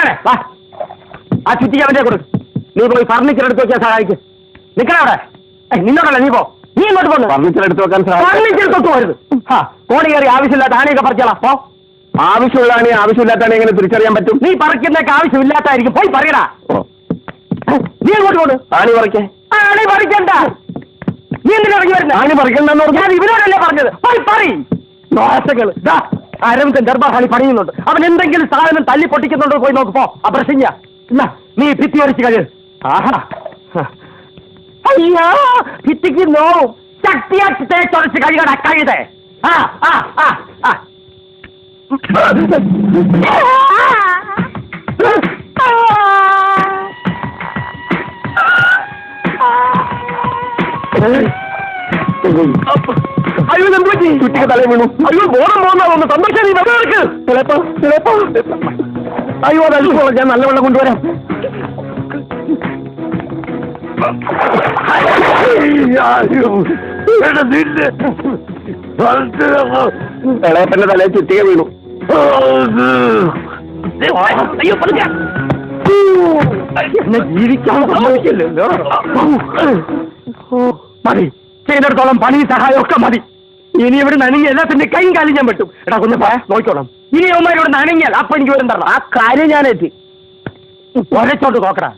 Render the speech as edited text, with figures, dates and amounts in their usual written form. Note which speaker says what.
Speaker 1: നിൽക്കണേ വാ. ആ ചുറ്റിക്ക് അവന്റെ കൊടുക്കും. നീ പോയി ഫർണിച്ചർ എടുത്ത് വെക്കാൻ സഹായിക്കും. നിൽക്കണേ അവിടെ. നിന്നോടല്ല, നീ പോ. നീ ഇങ്ങോട്ട് പോകുന്നു. ഫർണിച്ചർ എടുത്ത് വെക്കാൻ ഫർണിച്ചർ തൊട്ട് പോരുത്. കോണി കയറി ആവശ്യമില്ലാത്ത ആനയൊക്കെ പറിച്ചോളാം. പോ. ആവശ്യമുള്ള ആണി ആവശ്യമില്ലാത്ത ആണി എങ്ങനെ തിരിച്ചറിയാൻ പറ്റും? നീ പറിക്കുന്നൊക്കെ ആവശ്യമില്ലാത്തായിരിക്കും. പോയി പറയടാ. നീ അങ്ങോട്ട് പോണ്. ആണി പറിക്കേ. ആണി പറിക്കണ്ട. നീ എന്തിനാ ഇറങ്ങി വരുന്നത്? ആണി പറിക്കണ്ടെന്ന് ഞാൻ ഇവരോടല്ലേ പറഞ്ഞത്. പോയി പറ. ദോശകൾ അരവിന്ദൻ ദർബാർ ഹാളി പണിയുന്നുണ്ട്. അവൻ എന്തെങ്കിലും സാധനം തല്ലി പൊട്ടിക്കുന്നുണ്ടോ പോയി നോക്ക്. പോ. അപ്രസിഞ്ഞ നീ ഭിത്തി ഒരച്ച് കഴി. ആഹാ, അയ്യോ ഭിത്തിക്ക് നോവും. ശക്തിയാക്കി തേച്ചൊരച്ച് കഴിയട കഴുതേ. ആ ആ ആ ആ അയ്യോ എന്തുപറ്റി? ചുറ്റിക്ക് തലയിൽ വീണു. അയ്യോ ബോധം പോകുന്ന സന്തോഷം. നീ വെള്ളം എടുക്ക്. ചിലപ്പോ ചിലപ്പോ അയ്യോ അതല്ലോ, ഞാൻ നല്ല വെള്ളം കൊണ്ടുവരാം. ഇളയപ്പന്റെ തലയിൽ ചുറ്റിക വീണു. എന്നെ ജീവിക്കാൻ സമ്മതിക്കില്ലല്ലോ. മതി, ചെയ്തിടത്തോളം പണി സഹായമൊക്കെ മതി. ഇനി ഇവിടെ നനങ്ങി എല്ലാത്തിന്റെ കൈയും കാലും ഞാൻ പറ്റും. എടാ ഒന്ന് നോക്കണം. ഇനി അവന്മാരോട് നനങ്ങിയാൽ അപ്പൊ എനിക്ക് വരും തരണം. ആ കാര്യം ഞാൻ എത്തി ഒരച്ചോട്ട് നോക്കടാ.